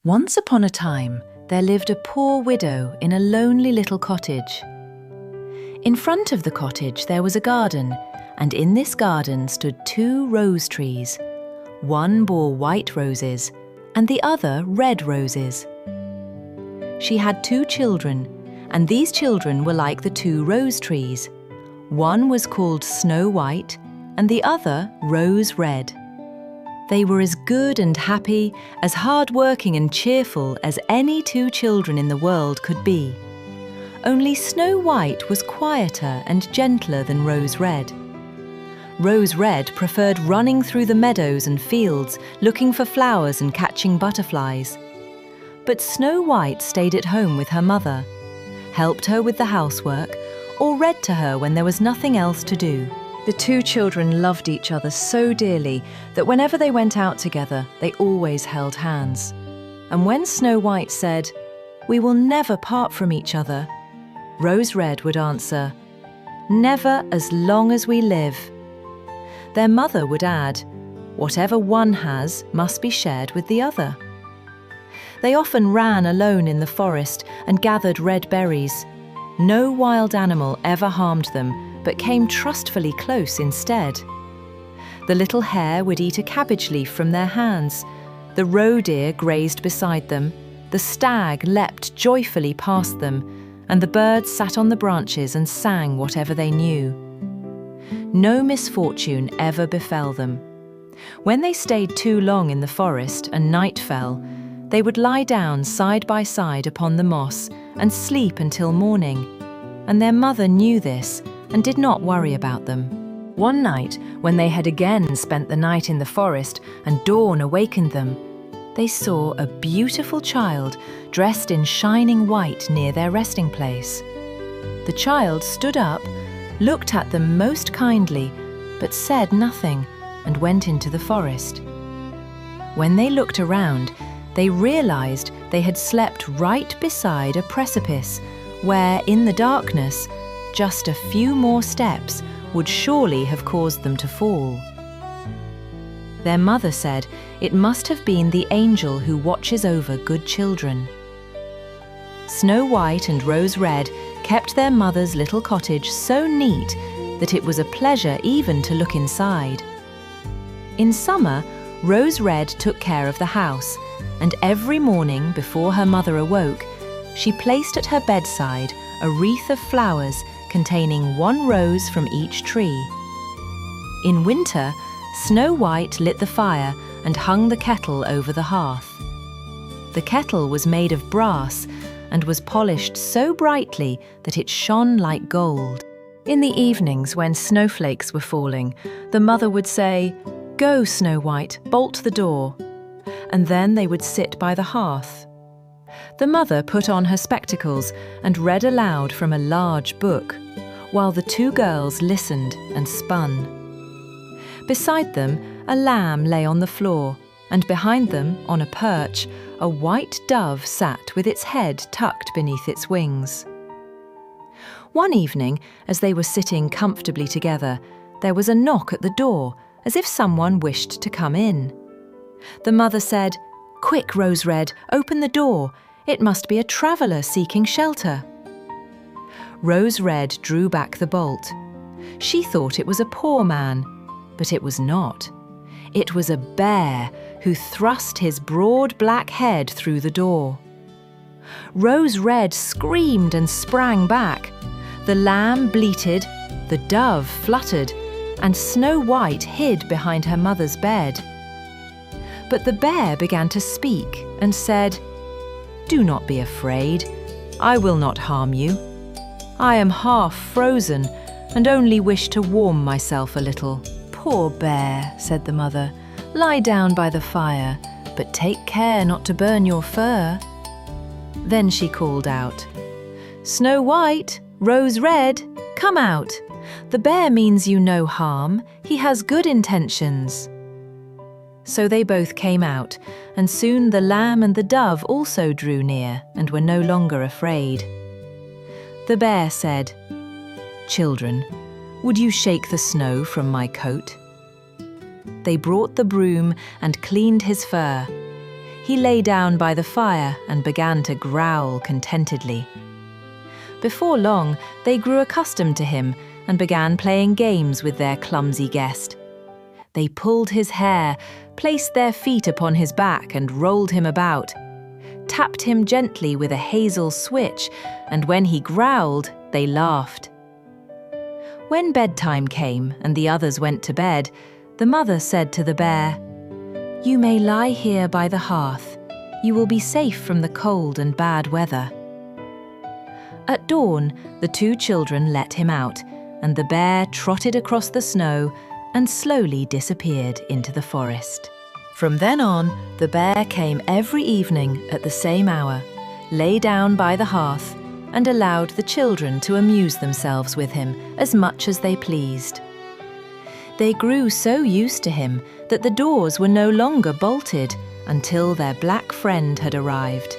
Once upon a time, there lived a poor widow in a lonely little cottage. In front of the cottage there was a garden, and in this garden stood 2 rose trees. One bore white roses, and the other red roses. She had 2 children, and these children were like the 2 rose trees. One was called Snow White, and the other Rose Red. They were as good and happy, as hard-working and cheerful as any 2 children in the world could be. Only Snow White was quieter and gentler than Rose Red. Rose Red preferred running through the meadows and fields, looking for flowers and catching butterflies. But Snow White stayed at home with her mother, helped her with the housework, or read to her when there was nothing else to do. The 2 children loved each other so dearly that whenever they went out together, they always held hands. And when Snow White said, "We will never part from each other," Rose Red would answer, "Never as long as we live." Their mother would add, "Whatever one has must be shared with the other." They often ran alone in the forest and gathered red berries. No wild animal ever harmed them, but came trustfully close instead. The little hare would eat a cabbage leaf from their hands. The roe deer grazed beside them. The stag leapt joyfully past them, and the birds sat on the branches and sang whatever they knew. No misfortune ever befell them. When they stayed too long in the forest and night fell, they would lie down side by side upon the moss and sleep until morning, and their mother knew this and did not worry about them. One night, when they had again spent the night in the forest and dawn awakened them, they saw a beautiful child dressed in shining white near their resting place. The child stood up, looked at them most kindly, but said nothing, and went into the forest. When they looked around, they realized they had slept right beside a precipice where, in the darkness, just a few more steps would surely have caused them to fall. Their mother said it must have been the angel who watches over good children. Snow White and Rose Red kept their mother's little cottage so neat that it was a pleasure even to look inside. In summer, Rose Red took care of the house, and every morning before her mother awoke, she placed at her bedside a wreath of flowers containing 1 rose from each tree. In winter, Snow White lit the fire and hung the kettle over the hearth. The kettle was made of brass and was polished so brightly that it shone like gold. In the evenings, when snowflakes were falling, the mother would say, "Go, Snow White, bolt the door," and then they would sit by the hearth. The mother put on her spectacles and read aloud from a large book, while the 2 girls listened and spun. Beside them, a lamb lay on the floor, and behind them, on a perch, a white dove sat with its head tucked beneath its wings. One evening, as they were sitting comfortably together, there was a knock at the door, as if someone wished to come in. The mother said, "Quick, Rose Red, open the door. It must be a traveller seeking shelter." Rose Red drew back the bolt. She thought it was a poor man, but it was not. It was a bear who thrust his broad black head through the door. Rose Red screamed and sprang back. The lamb bleated, the dove fluttered, and Snow White hid behind her mother's bed. But the bear began to speak and said, "Do not be afraid. I will not harm you. I am half frozen and only wish to warm myself a little." "Poor bear," said the mother, "lie down by the fire, but take care not to burn your fur." Then she called out, "Snow White, Rose Red, come out. The bear means you no harm. He has good intentions." So they both came out, and soon the lamb and the dove also drew near and were no longer afraid. The bear said, "Children, would you shake the snow from my coat?" They brought the broom and cleaned his fur. he lay down by the fire and began to growl contentedly. Before long, they grew accustomed to him and began playing games with their clumsy guest. They pulled his hair, placed their feet upon his back and rolled him about, tapped him gently with a hazel switch, and when he growled, they laughed. When bedtime came and the others went to bed, the mother said to the bear, "You may lie here by the hearth. You will be safe from the cold and bad weather." At dawn, the two children let him out, and the bear trotted across the snow and slowly disappeared into the forest. From then on, the bear came every evening at the same hour, lay down by the hearth, and allowed the children to amuse themselves with him as much as they pleased. They grew so used to him that the doors were no longer bolted until their black friend had arrived.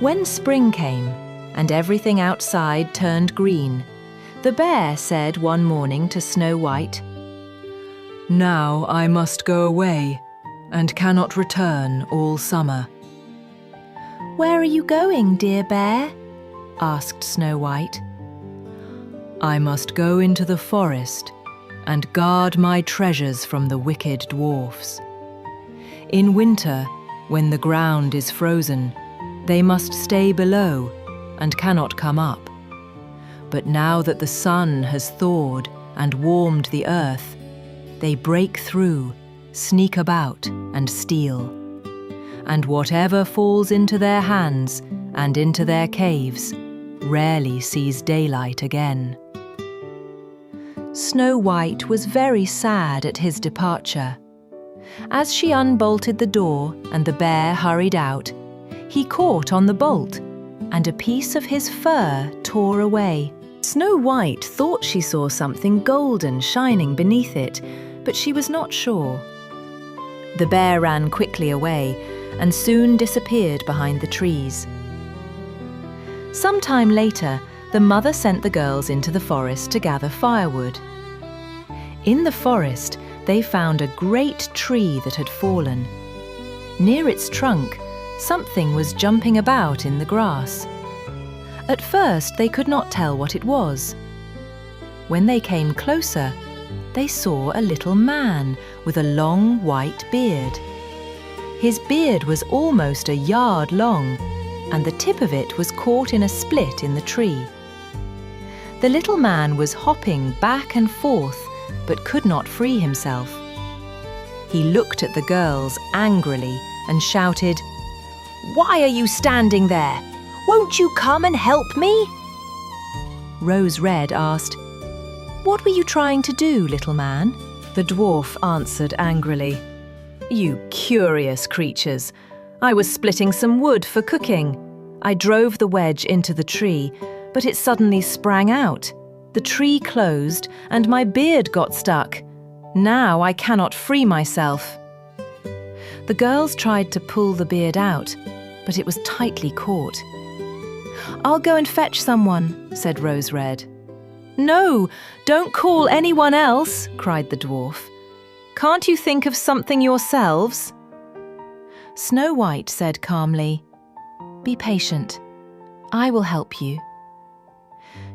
When spring came and everything outside turned green, the bear said one morning to Snow White, "Now I must go away and cannot return all summer." "Where are you going, dear bear?" asked Snow White. "I must go into the forest and guard my treasures from the wicked dwarfs. In winter, when the ground is frozen, they must stay below and cannot come up. But now that the sun has thawed and warmed the earth, they break through, sneak about and steal. And whatever falls into their hands and into their caves rarely sees daylight again." Snow White was very sad at his departure. As she unbolted the door and the bear hurried out, he caught on the bolt, and a piece of his fur tore away. Snow White thought she saw something golden shining beneath it, but she was not sure. The bear ran quickly away and soon disappeared behind the trees. Some time later, the mother sent the girls into the forest to gather firewood. In the forest, they found a great tree that had fallen. Near its trunk, something was jumping about in the grass. At first, they could not tell what it was. When they came closer, they saw a little man with a long white beard. His beard was almost a yard long, and the tip of it was caught in a split in the tree. The little man was hopping back and forth, but could not free himself. He looked at the girls angrily and shouted, "Why are you standing there? Won't you come and help me?" Rose Red asked, "What were you trying to do, little man?" The dwarf answered angrily, "You curious creatures! I was splitting some wood for cooking. I drove the wedge into the tree, but it suddenly sprang out. The tree closed and my beard got stuck. Now I cannot free myself." The girls tried to pull the beard out, but it was tightly caught. "I'll go and fetch someone," said Rose Red. "No, don't call anyone else," cried the dwarf. "Can't you think of something yourselves?" Snow White said calmly, "Be patient. I will help you."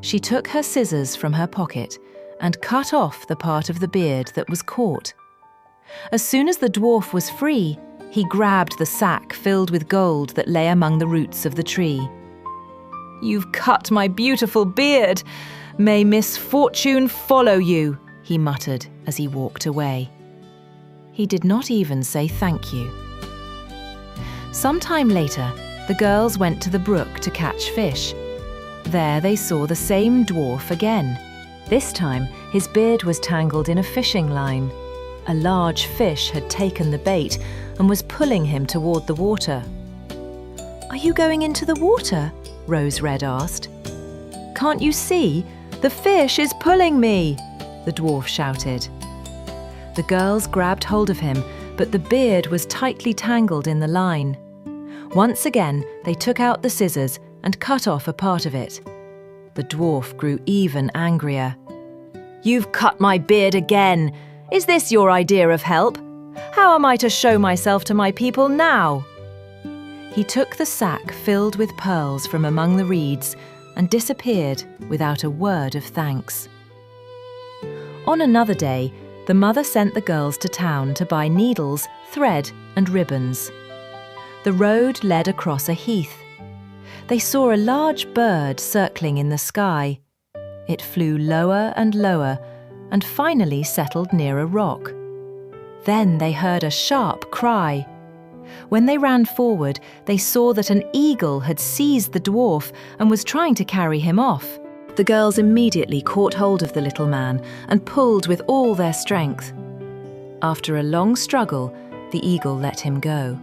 She took her scissors from her pocket and cut off the part of the beard that was caught. As soon as the dwarf was free, he grabbed the sack filled with gold that lay among the roots of the tree. "You've cut my beautiful beard. May misfortune follow you," he muttered as he walked away. He did not even say thank you. Some time later, the girls went to the brook to catch fish. There they saw the same dwarf again. This time, his beard was tangled in a fishing line. A large fish had taken the bait and was pulling him toward the water. "Are you going into the water?" Rose Red asked. "Can't you see? The fish is pulling me!" the dwarf shouted. The girls grabbed hold of him, but the beard was tightly tangled in the line. Once again, they took out the scissors and cut off a part of it. The dwarf grew even angrier. "You've cut my beard again! Is this your idea of help? How am I to show myself to my people now?" He took the sack filled with pearls from among the reeds and disappeared without a word of thanks. On another day, the mother sent the girls to town to buy needles, thread, and ribbons. The road led across a heath. They saw a large bird circling in the sky. It flew lower and lower and finally settled near a rock. Then they heard a sharp cry. When they ran forward, they saw that an eagle had seized the dwarf and was trying to carry him off. The girls immediately caught hold of the little man and pulled with all their strength. After a long struggle, the eagle let him go.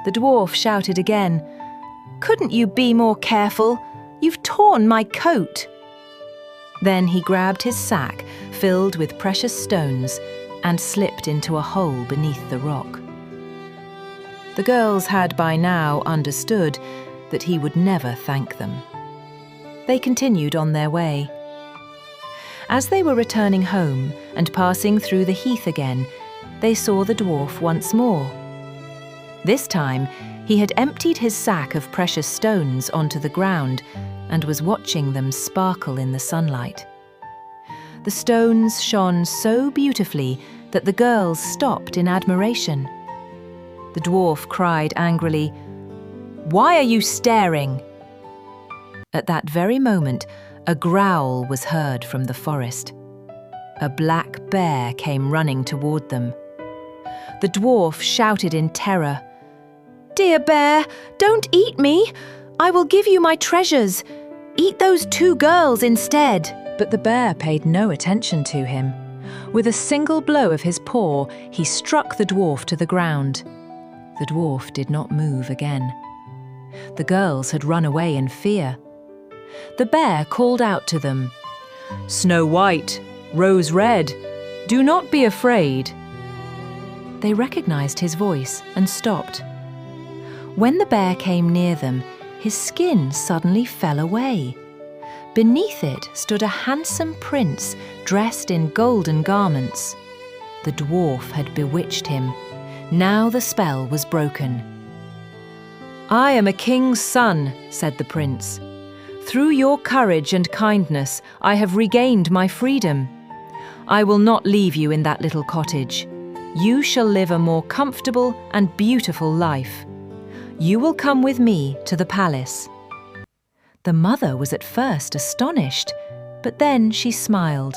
The dwarf shouted again, "Couldn't you be more careful? You've torn my coat." Then he grabbed his sack filled with precious stones and slipped into a hole beneath the rock. The girls had by now understood that he would never thank them. They continued on their way. As they were returning home and passing through the heath again, they saw the dwarf once more. This time, he had emptied his sack of precious stones onto the ground and was watching them sparkle in the sunlight. The stones shone so beautifully that the girls stopped in admiration. The dwarf cried angrily, "Why are you staring?" At that very moment, a growl was heard from the forest. A black bear came running toward them. The dwarf shouted in terror, "Dear bear, don't eat me! I will give you my treasures. Eat those 2 girls instead." But the bear paid no attention to him. With a single blow of his paw, he struck the dwarf to the ground. The dwarf did not move again. The girls had run away in fear. The bear called out to them, "Snow White, Rose Red, do not be afraid." They recognized his voice and stopped. When the bear came near them, his skin suddenly fell away. Beneath it stood a handsome prince dressed in golden garments. The dwarf had bewitched him. Now the spell was broken. "I am a king's son," said the prince. "Through your courage and kindness, I have regained my freedom. I will not leave you in that little cottage. You shall live a more comfortable and beautiful life. You will come with me to the palace." The mother was at first astonished, but then she smiled.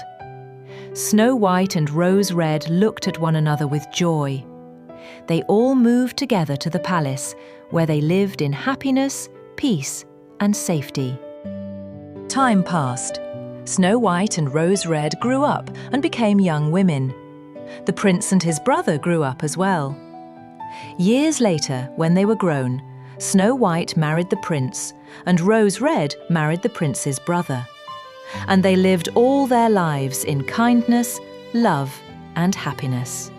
Snow White and Rose Red looked at one another with joy. They all moved together to the palace, where they lived in happiness, peace, and safety. Time passed. Snow White and Rose Red grew up and became young women. The prince and his brother grew up as well. Years later, when they were grown, Snow White married the prince, and Rose Red married the prince's brother. And they lived all their lives in kindness, love, and happiness.